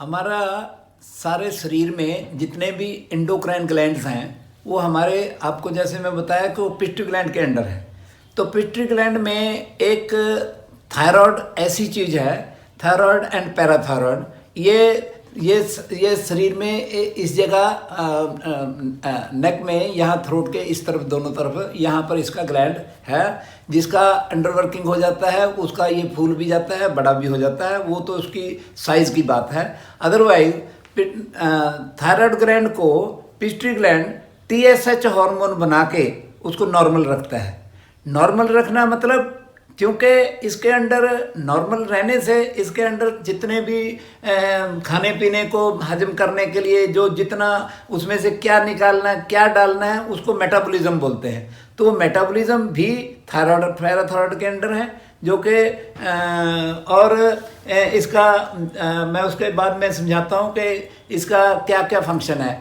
हमारा सारे शरीर में जितने भी एंडोक्राइन ग्लैंड्स हैं वो हमारे, आपको जैसे मैं बताया कि वो पिट्यूटरी ग्लैंड के अंडर है। तो पिट्यूटरी ग्लैंड में एक थायराइड ऐसी चीज़ है, थायराइड एंड पैराथायराइड, ये शरीर में इस जगह नेक में, यहाँ थ्रोट के इस तरफ, दोनों तरफ यहाँ पर इसका ग्लैंड है जिसका अंडर वर्किंग हो जाता है, उसका ये फूल भी जाता है, बड़ा भी हो जाता है, वो तो उसकी साइज़ की बात है। अदरवाइज थायराइड ग्लैंड को पिट्यूटरी ग्लैंड TSH हार्मोन बना के उसको नॉर्मल रखता है। नॉर्मल रखना मतलब, क्योंकि इसके अंडर नॉर्मल रहने से इसके अंदर जितने भी खाने पीने को हजम करने के लिए जो जितना उसमें से क्या निकालना है, क्या डालना है, उसको मेटाबॉलिज्म बोलते हैं। तो वो मेटाबॉलिज्म भी थायराइड पैराथायराइड के अंडर है, जो कि और इसका मैं उसके बाद में समझाता हूँ कि इसका क्या क्या फंक्शन है।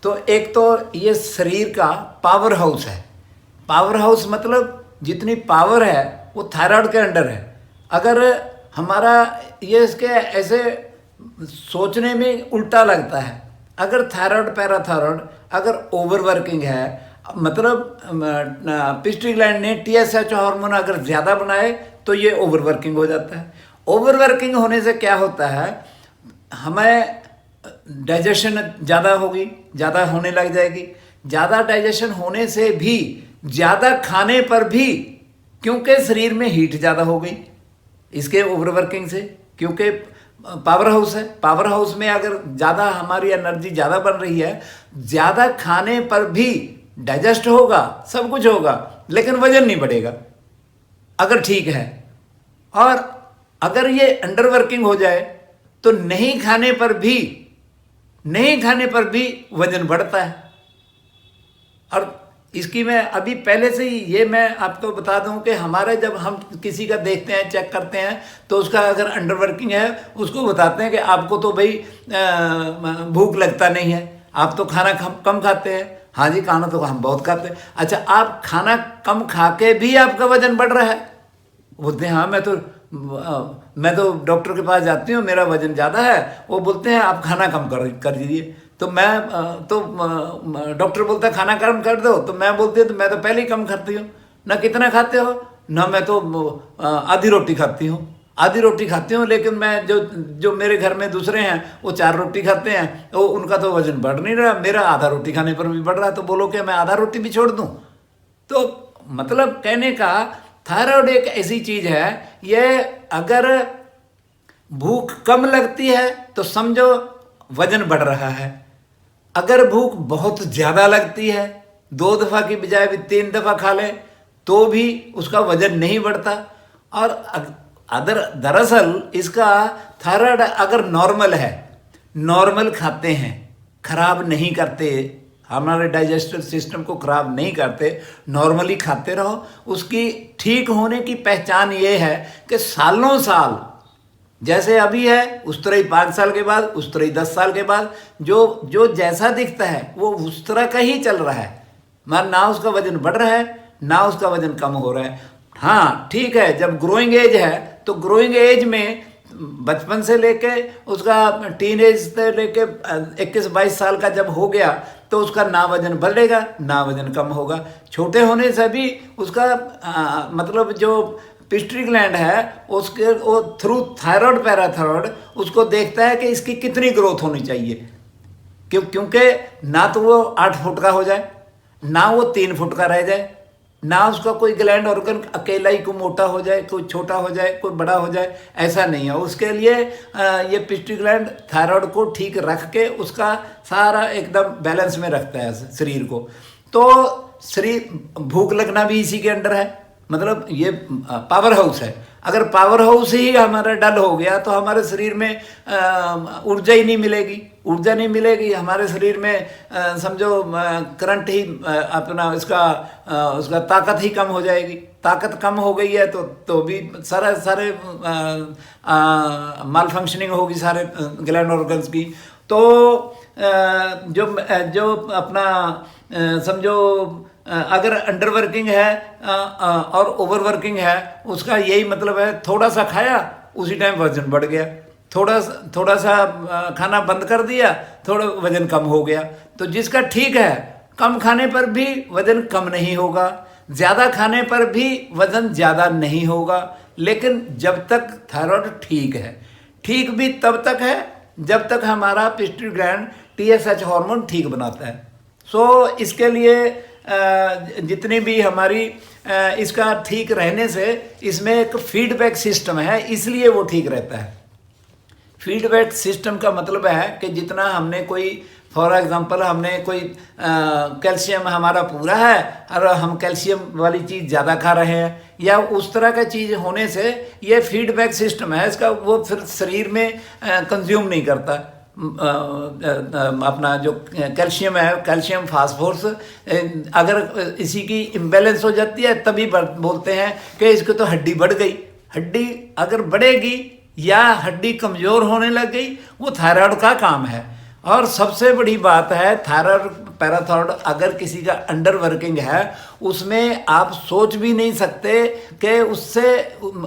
तो एक तो ये शरीर का पावर हाउस है। पावर हाउस मतलब जितनी पावर है वो थायराइड के अंडर है। अगर हमारा ये इसके ऐसे सोचने में उल्टा लगता है, अगर थायराइड पैराथायराइड अगर ओवर वर्किंग है, मतलब पिट्यूटरी ग्लैंड ने TSH हार्मोन अगर ज़्यादा बनाए तो ये ओवर वर्किंग हो जाता है। ओवर वर्किंग होने से क्या होता है, हमें डाइजेशन ज़्यादा होगी, ज़्यादा होने लग जाएगी। ज़्यादा डाइजेशन होने से भी, ज़्यादा खाने पर भी, क्योंकि शरीर में हीट ज़्यादा हो गई इसके ओवरवर्किंग से, क्योंकि पावर हाउस है। पावर हाउस में अगर ज़्यादा हमारी एनर्जी ज़्यादा बन रही है, ज़्यादा खाने पर भी डाइजेस्ट होगा, सब कुछ होगा, लेकिन वजन नहीं बढ़ेगा अगर ठीक है। और अगर ये अंडर वर्किंग हो जाए तो नहीं खाने पर भी वजन बढ़ता है। और इसकी मैं अभी पहले से ही ये मैं आपको बता दूं कि हमारे जब हम किसी का देखते हैं, चेक करते हैं, तो उसका अगर अंडर वर्किंग है उसको बताते हैं कि आपको तो भाई भूख लगता नहीं है, आप तो खाना कम खाते हैं। हाँ जी, खाना तो हम बहुत खाते हैं। अच्छा, आप खाना कम खा के भी आपका वजन बढ़ रहा है? बोलते हैं हाँ, मैं तो डॉक्टर के पास जाती हूँ, मेरा वजन ज़्यादा है। वो बोलते हैं आप खाना कम कर दीजिए। तो डॉक्टर बोलता है खाना कम कर दो, तो मैं बोलती हूँ तो मैं तो पहले ही कम खाती हूँ ना। कितना खाते हो ना? मैं तो आधी रोटी खाती हूँ। लेकिन मैं जो मेरे घर में दूसरे हैं वो 4 रोटी खाते हैं, वो उनका तो वजन बढ़ नहीं रहा, मेरा आधा रोटी खाने पर भी बढ़ रहा है। तो बोलो कि मैं आधा रोटी भी छोड़ दूँ? तो मतलब कहने का, थायराइड एक ऐसी चीज़ है, ये अगर भूख कम लगती है तो समझो वजन बढ़ रहा है। अगर भूख बहुत ज़्यादा लगती है, 2 दफ़ा की बजाय भी 3 दफ़ा खा ले तो भी उसका वजन नहीं बढ़ता। और दरअसल इसका थायराइड अगर नॉर्मल है, नॉर्मल खाते हैं, खराब नहीं करते, हमारे डाइजेस्टिव सिस्टम को खराब नहीं करते, नॉर्मली खाते रहो, उसकी ठीक होने की पहचान ये है कि सालों साल जैसे अभी है उस तरह ही 5 साल के बाद, उस तरह ही 10 साल के बाद जो जैसा दिखता है वो उस तरह का ही चल रहा है। मगर ना उसका वजन बढ़ रहा है ना उसका वजन कम हो रहा है। हाँ ठीक है, जब ग्रोइंग एज है तो ग्रोइंग एज में बचपन से लेके उसका टीन एज से लेके 21-22 साल का जब हो गया तो उसका ना वजन बढ़ेगा ना वजन कम होगा। छोटे होने से भी उसका मतलब जो पिट्यूटरी ग्लैंड है उसके वो थ्रू थायराइड पैराथायराइड उसको देखता है कि इसकी कितनी ग्रोथ होनी चाहिए। क्योंकि ना तो वो 8 फुट का हो जाए, ना वो 3 फुट का रह जाए, ना उसका कोई ग्लैंड ऑर्गन अकेला ही कोई मोटा हो जाए, कोई छोटा हो जाए, कोई बड़ा हो जाए, ऐसा नहीं है। उसके लिए ये पिट्यूटरी ग्लैंड थायराइड को ठीक रख के उसका सारा एकदम बैलेंस में रखता है शरीर को। तो शरीर, भूख लगना भी इसी के अंडर है, मतलब ये पावर हाउस है। अगर पावर हाउस ही हमारा डल हो गया तो हमारे शरीर में ऊर्जा ही नहीं मिलेगी, ऊर्जा नहीं मिलेगी हमारे शरीर में, समझो करंट ही अपना उसका ताकत ही कम हो जाएगी। ताकत कम हो गई है तो भी सारे माल फंक्शनिंग होगी सारे ग्लैंड ऑर्गन्स की। तो जो अपना समझो अगर अंडर वर्किंग है और ओवर वर्किंग है, उसका यही मतलब है थोड़ा सा खाया उसी टाइम वजन बढ़ गया, थोड़ा सा खाना बंद कर दिया, थोड़ा वजन कम हो गया। तो जिसका ठीक है, कम खाने पर भी वजन कम नहीं होगा, ज़्यादा खाने पर भी वजन ज़्यादा नहीं होगा। लेकिन जब तक थायराइड ठीक है, ठीक भी तब तक है जब तक हमारा पिट्यूटरी ग्लैंड TSH हार्मोन ठीक बनाता है। सो इसके लिए जितनी भी हमारी इसका ठीक रहने से इसमें एक फीडबैक सिस्टम है, इसलिए वो ठीक रहता है। फीडबैक सिस्टम का मतलब है कि जितना हमने कोई, फॉर एग्जांपल हमने कोई कैल्शियम हमारा पूरा है और हम कैल्शियम वाली चीज़ ज़्यादा खा रहे हैं, या उस तरह का चीज़ होने से ये फीडबैक सिस्टम है इसका, वो फिर शरीर में कंज्यूम नहीं करता। अपना जो कैल्शियम है, कैल्शियम फास्फोरस, अगर इसी की इम्बैलेंस हो जाती है तभी बोलते हैं कि इसको तो हड्डी बढ़ गई। हड्डी अगर बढ़ेगी या हड्डी कमज़ोर होने लग गई, वो थायराइड का काम है। और सबसे बड़ी बात है, थायराइड पैराथायराइड अगर किसी का अंडर वर्किंग है, उसमें आप सोच भी नहीं सकते कि उससे,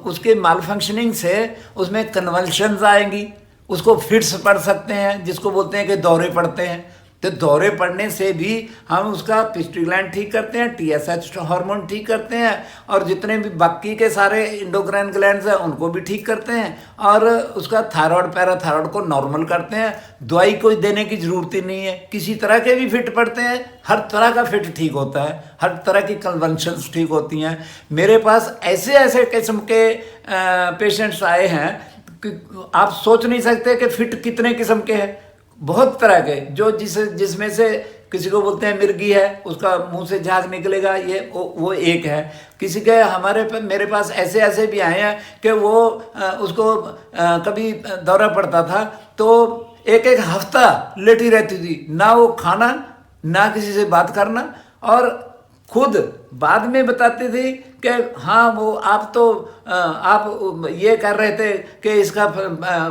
उसके माल फंक्शनिंग से उसमें कन्वल्शंस आएंगी, उसको फिट्स पड़ सकते हैं, जिसको बोलते हैं कि दौरे पड़ते हैं। तो दौरे पड़ने से भी हम उसका पिट्यूटरी ग्लैंड ठीक करते हैं, TSH हार्मोन ठीक करते हैं, और जितने भी बाकी के सारे इंडोक्राइन ग्लैंड्स हैं उनको भी ठीक करते हैं, और उसका थायराइड पैराथायराइड को नॉर्मल करते हैं। दवाई कोई देने की ज़रूरत ही नहीं है, किसी तरह के भी फिट पड़ते हैं, हर तरह का फिट ठीक होता है, हर तरह की कन्वल्शंस ठीक होती हैं। मेरे पास ऐसे ऐसे किस्म के पेशेंट्स आए हैं कि आप सोच नहीं सकते कि फिट कितने किस्म के हैं, बहुत तरह के, जो जिसमें से किसी को बोलते हैं मिर्गी है, उसका मुंह से झाग निकलेगा, ये वो एक है। किसी के मेरे पास ऐसे ऐसे भी आए हैं कि वो उसको कभी दौरा पड़ता था तो एक एक हफ्ता लेटी रहती थी, ना वो खाना ना किसी से बात करना, और खुद बाद में बताते थे कि हाँ वो आप ये कर रहे थे कि इसका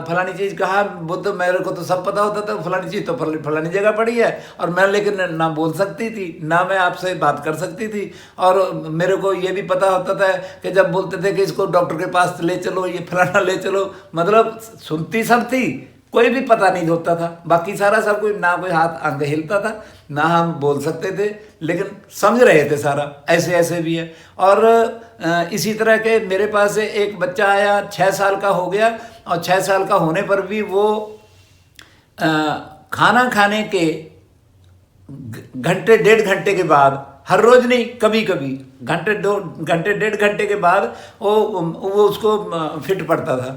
फलानी चीज़ कहा, वो तो मेरे को तो सब पता होता था, फलानी चीज़ तो फलानी जगह पड़ी है, और मैं लेकिन ना बोल सकती थी ना मैं आपसे बात कर सकती थी। और मेरे को ये भी पता होता था कि जब बोलते थे कि इसको डॉक्टर के पास ले चलो, ये फलाना ले चलो, मतलब सुनती सब थी, कोई भी पता नहीं होता था, बाकी सारा सब कुछ, ना कोई हाथ अंग हिलता था, ना हम बोल सकते थे, लेकिन समझ रहे थे सारा। ऐसे ऐसे भी है। और इसी तरह के मेरे पास एक बच्चा आया, 6 साल का हो गया, और 6 साल का होने पर भी वो खाना खाने के घंटे 1.5 घंटे के बाद, हर रोज नहीं, कभी कभी घंटे 1.5 घंटे के बाद वो उसको फिट पड़ता था।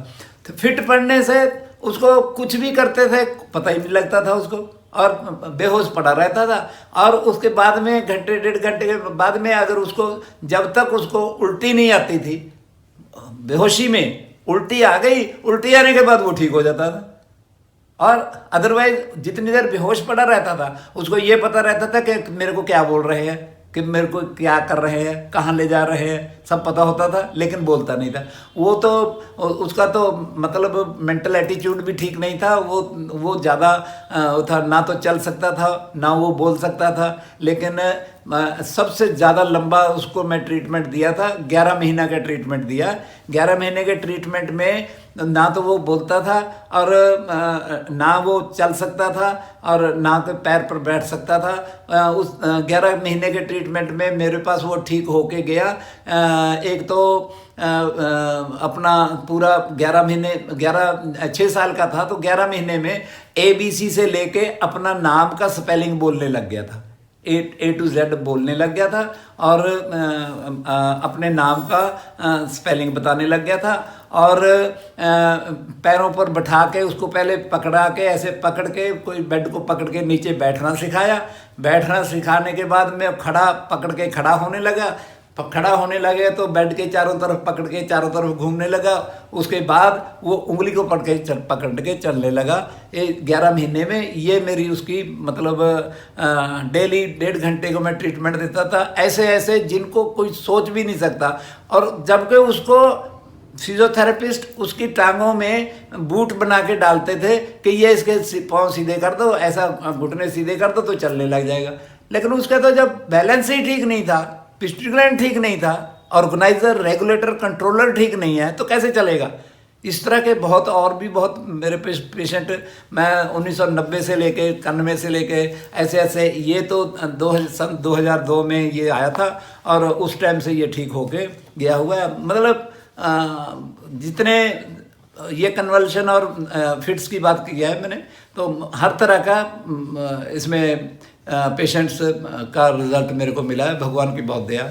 तो फिट पड़ने से उसको कुछ भी करते थे पता ही नहीं लगता था उसको, और बेहोश पड़ा रहता था। और उसके बाद में 1.5 घंटे के बाद में अगर उसको, जब तक उसको उल्टी नहीं आती थी, बेहोशी में उल्टी आ गई, उल्टी आने के बाद वो ठीक हो जाता था। और अदरवाइज जितनी देर बेहोश पड़ा रहता था, उसको ये पता रहता था कि मेरे को क्या बोल रहे हैं, कि मेरे को क्या कर रहे हैं, कहाँ ले जा रहे हैं, सब पता होता था, लेकिन बोलता नहीं था। वो तो उसका तो मतलब मेंटल एटीट्यूड भी ठीक नहीं था, वो ज़्यादा था, ना तो चल सकता था ना वो बोल सकता था। लेकिन सबसे ज़्यादा लंबा उसको मैं ट्रीटमेंट दिया था, 11 महीना का ट्रीटमेंट दिया। 11 महीने के ट्रीटमेंट में ना तो वो बोलता था, और ना वो चल सकता था, और ना तो पैर पर बैठ सकता था। उस 11 महीने के ट्रीटमेंट में मेरे पास वो ठीक होके गया। एक तो अपना पूरा 6 साल का था, तो 11 महीने में ABC से लेके अपना नाम का स्पेलिंग बोलने लग गया था, A to Z बोलने लग गया था, और अपने नाम का स्पेलिंग बताने लग गया था। और पैरों पर बैठा के उसको पहले पकड़ा के, ऐसे पकड़ के, कोई बेड को पकड़ के नीचे बैठना सिखाया। बैठना सिखाने के बाद में पकड़ के खड़ा होने लगा। खड़ा होने लगे तो बेड के चारों तरफ पकड़ के चारों तरफ घूमने लगा। उसके बाद वो उंगली को पकड़ के चलने लगा। ये 11 महीने में ये मेरी उसकी मतलब डेली 1.5 घंटे को मैं ट्रीटमेंट देता था। ऐसे ऐसे जिनको कोई सोच भी नहीं सकता। और जबकि उसको फिजियोथेरेपिस्ट उसकी टांगों में बूट बना के डालते थे कि ये इसके पाँव सीधे कर दो, ऐसा घुटने सीधे कर दो तो चलने लग जाएगा। लेकिन उसका तो जब बैलेंस ही ठीक नहीं था, पिट्यूटरी ग्लैंड ठीक नहीं था, ऑर्गेनाइजर, रेगुलेटर, कंट्रोलर ठीक नहीं है, तो कैसे चलेगा। इस तरह के बहुत और भी बहुत मेरे पेशेंट, मैं 1990 से लेके 91 से लेके ऐसे ऐसे, ये तो सन 2002 में ये आया था और उस टाइम से ये ठीक होके गया हुआ है। मतलब जितने ये कन्वल्शन और फिट्स की बात की है मैंने, तो हर तरह का इसमें पेशेंट्स का रिजल्ट मेरे को मिला है, भगवान की बहुत दया।